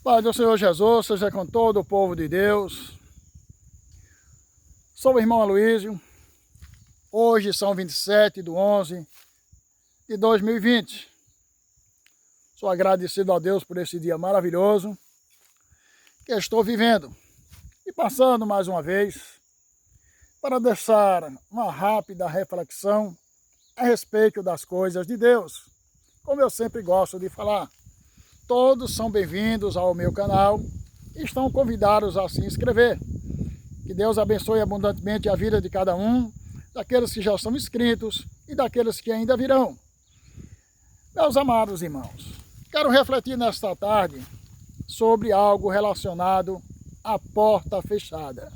Pai do Senhor Jesus, seja com todo o povo de Deus. Sou o irmão Aloísio. Hoje são 27/11/2020. Sou agradecido a Deus por esse dia maravilhoso que estou vivendo. E passando mais uma vez para deixar uma rápida reflexão a respeito das coisas de Deus. Como eu sempre gosto de falar, todos são bem-vindos ao meu canal e estão convidados a se inscrever. Que Deus abençoe abundantemente a vida de cada um, daqueles que já são inscritos e daqueles que ainda virão. Meus amados irmãos, quero refletir nesta tarde sobre algo relacionado à porta fechada.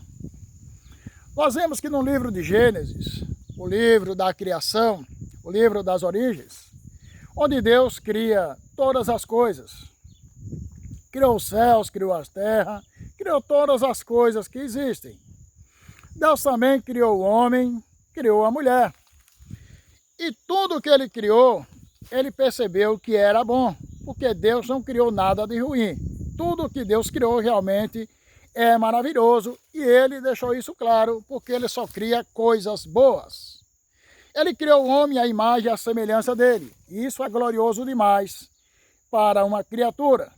Nós vemos que no livro de Gênesis, o livro da criação, o livro das origens, onde Deus cria todas as coisas. Criou os céus, criou as terras, criou todas as coisas que existem. Deus também criou o homem, criou a mulher. E tudo que ele criou, ele percebeu que era bom, porque Deus não criou nada de ruim. Tudo que Deus criou realmente é maravilhoso e ele deixou isso claro, porque ele só cria coisas boas. Ele criou o homem à imagem e à semelhança dele. E isso é glorioso demais para uma criatura.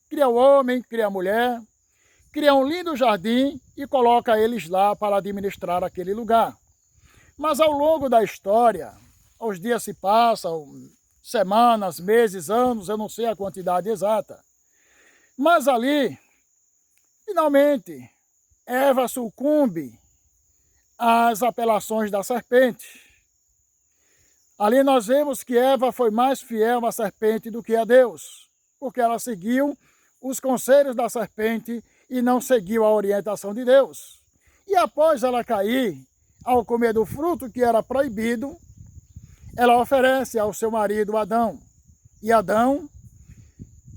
Cria o homem, cria a mulher, cria um lindo jardim e coloca eles lá para administrar aquele lugar. Mas ao longo da história, os dias se passam, semanas, meses, anos, eu não sei a quantidade exata. Mas ali, finalmente, Eva sucumbe às apelações da serpente. Ali nós vemos que Eva foi mais fiel à serpente do que a Deus, porque ela seguiu os conselhos da serpente e não seguiu a orientação de Deus. E após ela cair, ao comer do fruto que era proibido, ela oferece ao seu marido Adão. E Adão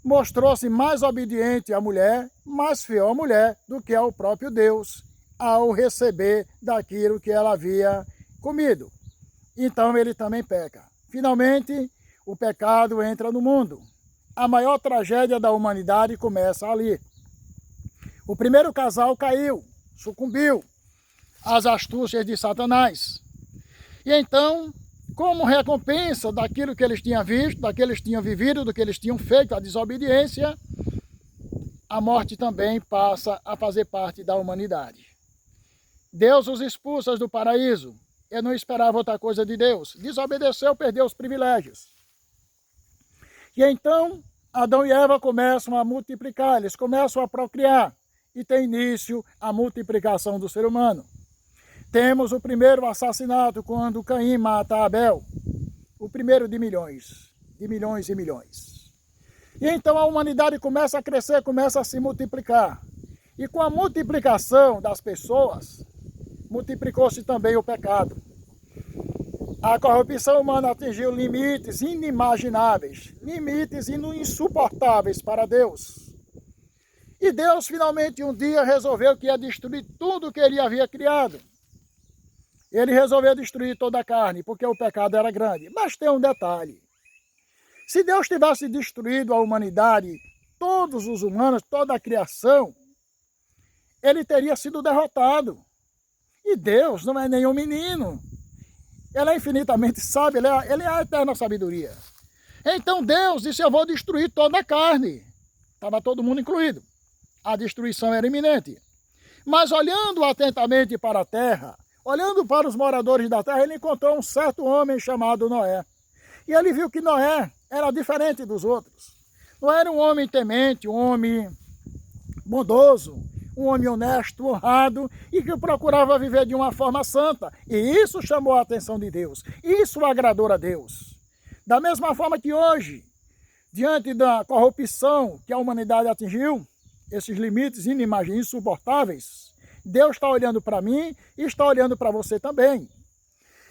mostrou-se mais obediente à mulher, mais fiel à mulher do que ao próprio Deus, ao receber daquilo que ela havia comido. Então ele também peca. Finalmente, o pecado entra no mundo. A maior tragédia da humanidade começa ali. O primeiro casal caiu, sucumbiu às astúcias de Satanás. E então, como recompensa daquilo que eles tinham visto, daquilo que eles tinham vivido, do que eles tinham feito, a desobediência, a morte também passa a fazer parte da humanidade. Deus os expulsa do paraíso. Eu não esperava outra coisa de Deus. Desobedeceu, perdeu os privilégios. E então, Adão e Eva começam a multiplicar, eles começam a procriar. E tem início a multiplicação do ser humano. Temos o primeiro assassinato, quando Caim mata Abel. O primeiro de milhões e milhões. E então a humanidade começa a crescer, começa a se multiplicar. E com a multiplicação das pessoas, multiplicou-se também o pecado. A corrupção humana atingiu limites inimagináveis, limites insuportáveis para Deus. E Deus finalmente um dia resolveu que ia destruir tudo que ele havia criado. Ele resolveu destruir toda a carne, porque o pecado era grande. Mas tem um detalhe. Se Deus tivesse destruído a humanidade, todos os humanos, toda a criação, ele teria sido derrotado. E Deus não é nenhum menino. Ele é infinitamente sábio, ele é a eterna sabedoria. Então Deus disse, eu vou destruir toda a carne. Estava todo mundo incluído. A destruição era iminente. Mas olhando atentamente para a terra, olhando para os moradores da terra, ele encontrou um certo homem chamado Noé. E ele viu que Noé era diferente dos outros. Não era um homem temente, um homem bondoso, um homem honesto, honrado e que procurava viver de uma forma santa. E isso chamou a atenção de Deus. Isso agradou a Deus. Da mesma forma que hoje, diante da corrupção que a humanidade atingiu, esses limites inimagináveis, insuportáveis, Deus está olhando para mim e está olhando para você também.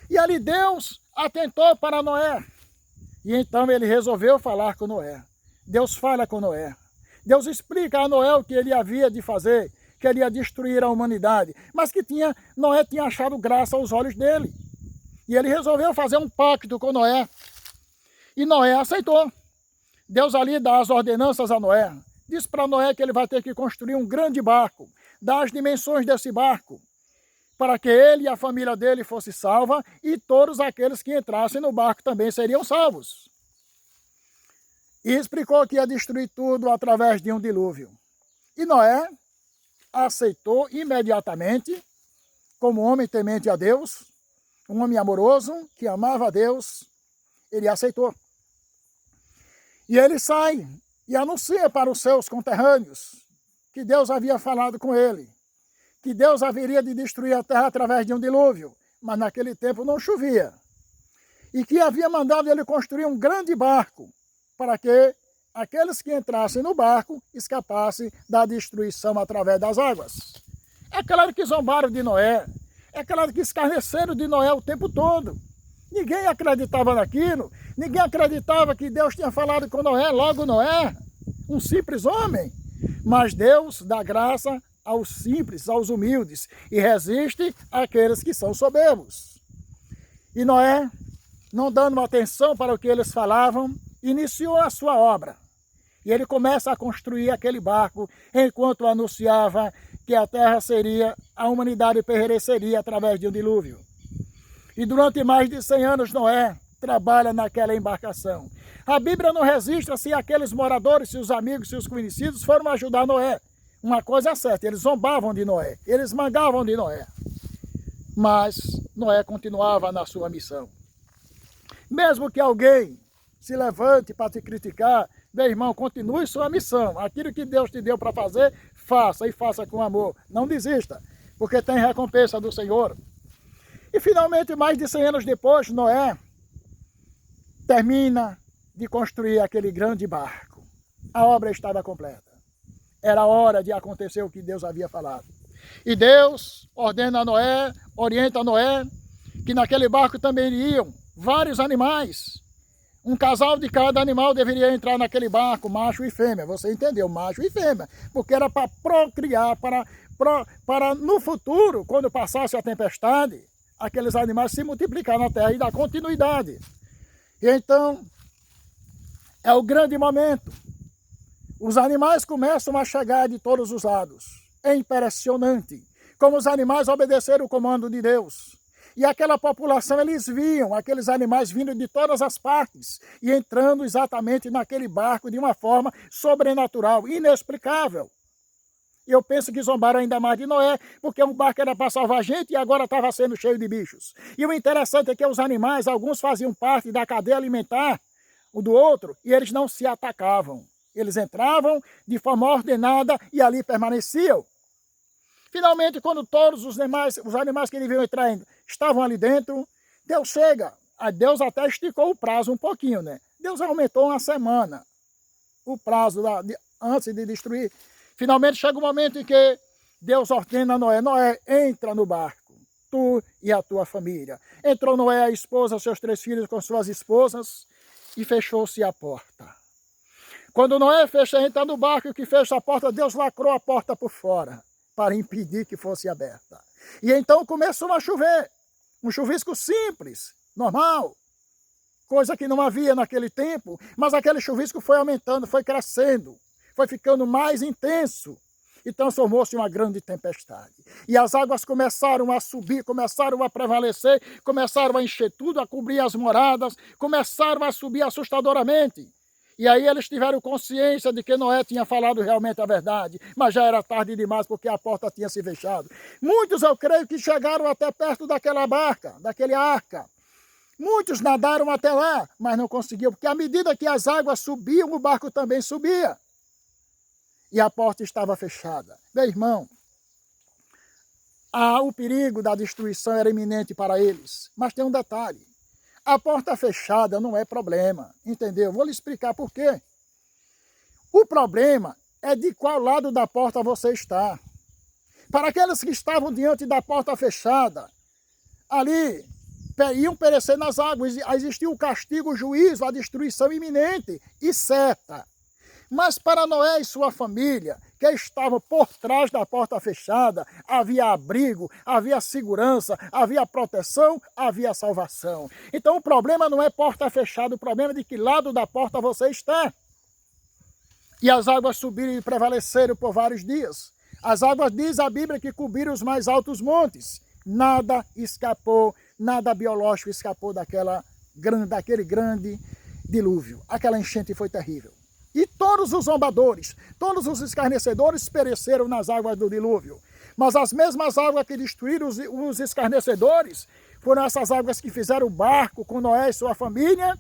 E ali Deus atentou para Noé. E então ele resolveu falar com Noé. Deus fala com Noé. Deus explica a Noé o que ele havia de fazer, que ele ia destruir a humanidade, mas que Noé tinha achado graça aos olhos dele. E ele resolveu fazer um pacto com Noé. E Noé aceitou. Deus ali dá as ordenanças a Noé. diz para Noé que ele vai ter que construir um grande barco, dar as dimensões desse barco, para que ele e a família dele fossem salva e todos aqueles que entrassem no barco também seriam salvos. E explicou que ia destruir tudo através de um dilúvio. E Noé aceitou imediatamente, como homem temente a Deus, um homem amoroso, que amava a Deus, ele aceitou. E ele sai e anuncia para os seus conterrâneos que Deus havia falado com ele, que Deus haveria de destruir a terra através de um dilúvio, mas naquele tempo não chovia. E que havia mandado ele construir um grande barco, para que aqueles que entrassem no barco escapassem da destruição através das águas. É claro que zombaram de Noé, é claro que escarneceram de Noé o tempo todo. Ninguém acreditava naquilo, ninguém acreditava que Deus tinha falado com Noé, logo Noé, um simples homem. Mas Deus dá graça aos simples, aos humildes, e resiste àqueles que são soberbos. E Noé, não dando atenção para o que eles falavam, iniciou a sua obra. E ele começa a construir aquele barco, enquanto anunciava que a terra seria, a humanidade pereceria através de um dilúvio. E durante mais de 100 anos Noé trabalha naquela embarcação. A Bíblia não registra se aqueles moradores, se os amigos, se os conhecidos foram ajudar Noé. Uma coisa é certa, eles zombavam de Noé, eles mangavam de Noé. Mas Noé continuava na sua missão. Mesmo que alguém se levante para te criticar, meu irmão, continue sua missão. Aquilo que Deus te deu para fazer, faça e faça com amor. Não desista, porque tem recompensa do Senhor. E finalmente, mais de 100 anos depois, Noé termina de construir aquele grande barco. A obra estava completa. Era hora de acontecer o que Deus havia falado. E Deus ordena a Noé, orienta a Noé, que naquele barco também iriam vários animais. Um casal de cada animal deveria entrar naquele barco, macho e fêmea. Você entendeu? Macho e fêmea. Porque era para procriar, para no futuro, quando passasse a tempestade, aqueles animais se multiplicar na terra e dar continuidade. E então, é o grande momento. Os animais começam a chegar de todos os lados. É impressionante como os animais obedeceram o comando de Deus. E aquela população, eles viam aqueles animais vindo de todas as partes e entrando exatamente naquele barco de uma forma sobrenatural, inexplicável. E eu penso que zombaram ainda mais de Noé, porque um barco era para salvar a gente e agora estava sendo cheio de bichos. E o interessante é que os animais, alguns faziam parte da cadeia alimentar um do outro e eles não se atacavam. Eles entravam de forma ordenada e ali permaneciam. Finalmente, quando todos os animais que deviam entrar estavam ali dentro, Deus chega. Deus até esticou o prazo um pouquinho, né? Deus aumentou uma semana o prazo antes de destruir. Finalmente chega o momento em que Deus ordena a Noé: Noé, entra no barco, tu e a tua família. Entrou Noé, a esposa, seus 3 filhos com suas esposas, e fechou-se a porta. Quando Noé entra no barco e que fecha a porta, Deus lacrou a porta por fora, para impedir que fosse aberta. E então começou a chover. Um chuvisco simples, normal. Coisa que não havia naquele tempo, mas aquele chuvisco foi aumentando, foi crescendo, foi ficando mais intenso e transformou-se em uma grande tempestade. E as águas começaram a subir, começaram a prevalecer, começaram a encher tudo, a cobrir as moradas, começaram a subir assustadoramente. E aí eles tiveram consciência de que Noé tinha falado realmente a verdade, mas já era tarde demais porque a porta tinha se fechado. Muitos, eu creio, que chegaram até perto daquela barca, daquele arca. Muitos nadaram até lá, mas não conseguiam, porque à medida que as águas subiam, o barco também subia. E a porta estava fechada. Meu irmão, o perigo da destruição era iminente para eles. Mas tem um detalhe. A porta fechada não é problema, entendeu? Vou lhe explicar por quê. O problema é de qual lado da porta você está. Para aqueles que estavam diante da porta fechada, ali iam perecer nas águas, existia o castigo, o juízo, a destruição iminente e certa. Mas para Noé e sua família, que estavam por trás da porta fechada, havia abrigo, havia segurança, havia proteção, havia salvação. Então o problema não é porta fechada, o problema é de que lado da porta você está. E as águas subiram e prevaleceram por vários dias. As águas, diz a Bíblia, que cobriram os mais altos montes. Nada escapou, nada biológico escapou daquele grande dilúvio. Aquela enchente foi terrível. E todos os zombadores, todos os escarnecedores pereceram nas águas do dilúvio. Mas as mesmas águas que destruíram os escarnecedores foram essas águas que fizeram o barco com Noé e sua família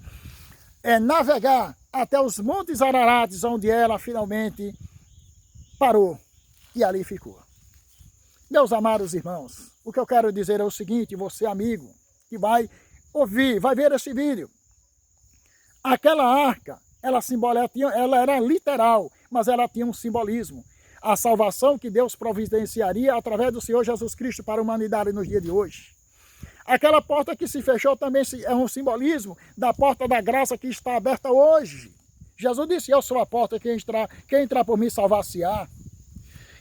navegar até os montes Ararates, onde ela finalmente parou e ali ficou. Meus amados irmãos, o que eu quero dizer é o seguinte, você amigo que vai ouvir, vai ver esse vídeo. Aquela arca, ela era literal, mas ela tinha um simbolismo. A salvação que Deus providenciaria através do Senhor Jesus Cristo para a humanidade nos dias de hoje. Aquela porta que se fechou também é um simbolismo da porta da graça que está aberta hoje. Jesus disse, eu sou a porta, quem entrar por mim salvar-se-á.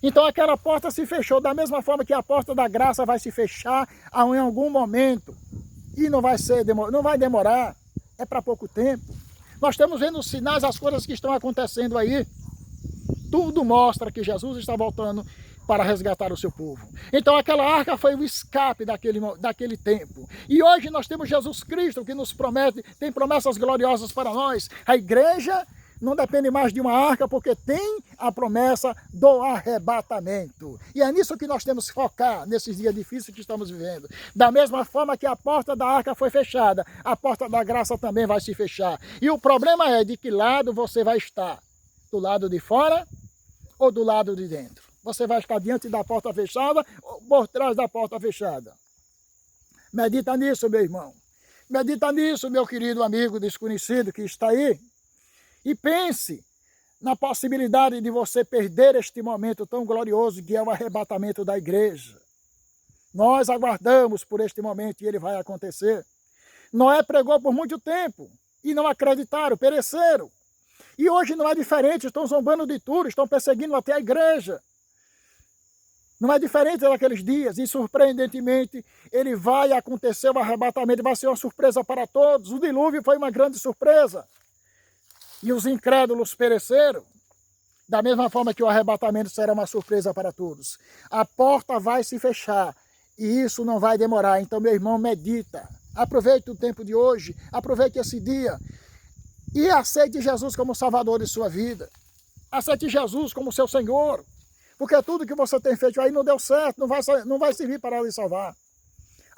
Então aquela porta se fechou da mesma forma que a porta da graça vai se fechar em algum momento. E não vai demorar, é para pouco tempo. Nós estamos vendo os sinais, as coisas que estão acontecendo aí. Tudo mostra que Jesus está voltando para resgatar o seu povo. Então aquela arca foi o escape daquele tempo. E hoje nós temos Jesus Cristo que nos promete, tem promessas gloriosas para nós. A igreja não depende mais de uma arca porque tem a promessa do arrebatamento. E é nisso que nós temos que focar nesses dias difíceis que estamos vivendo. Da mesma forma que a porta da arca foi fechada, a porta da graça também vai se fechar. E o problema é de que lado você vai estar. Do lado de fora ou do lado de dentro? Você vai estar diante da porta fechada ou por trás da porta fechada? Medita nisso, meu irmão. Medita nisso, meu querido amigo desconhecido que está aí. E pense na possibilidade de você perder este momento tão glorioso que é o arrebatamento da igreja. Nós aguardamos por este momento e ele vai acontecer. Noé pregou por muito tempo e não acreditaram, pereceram. E hoje não é diferente, estão zombando de tudo, estão perseguindo até a igreja. Não é diferente daqueles dias e, surpreendentemente, ele vai acontecer, o arrebatamento vai ser uma surpresa para todos. O dilúvio foi uma grande surpresa. E os incrédulos pereceram. Da mesma forma que o arrebatamento será uma surpresa para todos. A porta vai se fechar e isso não vai demorar. Então, meu irmão, medita. Aproveite o tempo de hoje, aproveite esse dia. E aceite Jesus como Salvador de sua vida. Aceite Jesus como seu Senhor. Porque tudo que você tem feito aí não deu certo, não vai servir para lhe salvar.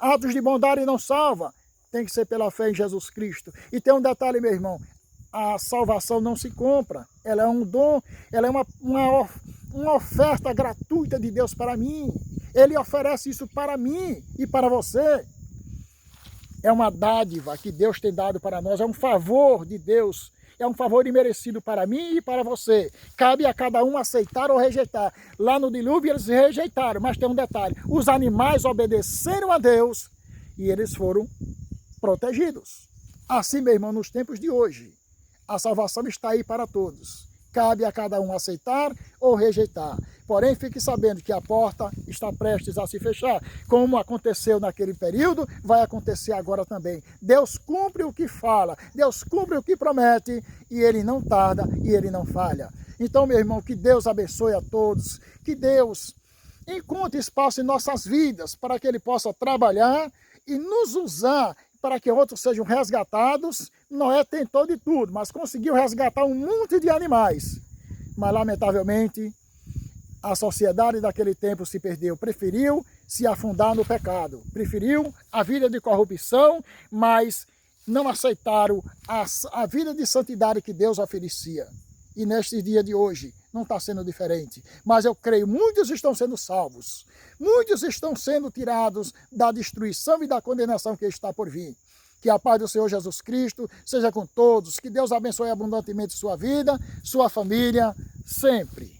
Atos de bondade não salva. Tem que ser pela fé em Jesus Cristo. E tem um detalhe, meu irmão. A salvação não se compra. Ela é um dom, ela é uma oferta gratuita de Deus para mim. Ele oferece isso para mim e para você. É uma dádiva que Deus tem dado para nós, é um favor de Deus, é um favor imerecido para mim e para você. Cabe a cada um aceitar ou rejeitar. Lá no dilúvio eles rejeitaram, mas tem um detalhe, os animais obedeceram a Deus e eles foram protegidos. Assim, meu irmão, nos tempos de hoje, a salvação está aí para todos. Cabe a cada um aceitar ou rejeitar. Porém, fique sabendo que a porta está prestes a se fechar. Como aconteceu naquele período, vai acontecer agora também. Deus cumpre o que fala, Deus cumpre o que promete, e Ele não tarda e Ele não falha. Então, meu irmão, que Deus abençoe a todos, que Deus encontre espaço em nossas vidas para que Ele possa trabalhar e nos usar para que outros sejam resgatados. Noé tentou de tudo, mas conseguiu resgatar um monte de animais. Mas, lamentavelmente, a sociedade daquele tempo se perdeu. Preferiu se afundar no pecado. Preferiu a vida de corrupção, mas não aceitaram a vida de santidade que Deus oferecia. E neste dia de hoje não está sendo diferente. Mas eu creio, muitos estão sendo salvos. Muitos estão sendo tirados da destruição e da condenação que está por vir. Que a paz do Senhor Jesus Cristo seja com todos. Que Deus abençoe abundantemente sua vida, sua família, sempre.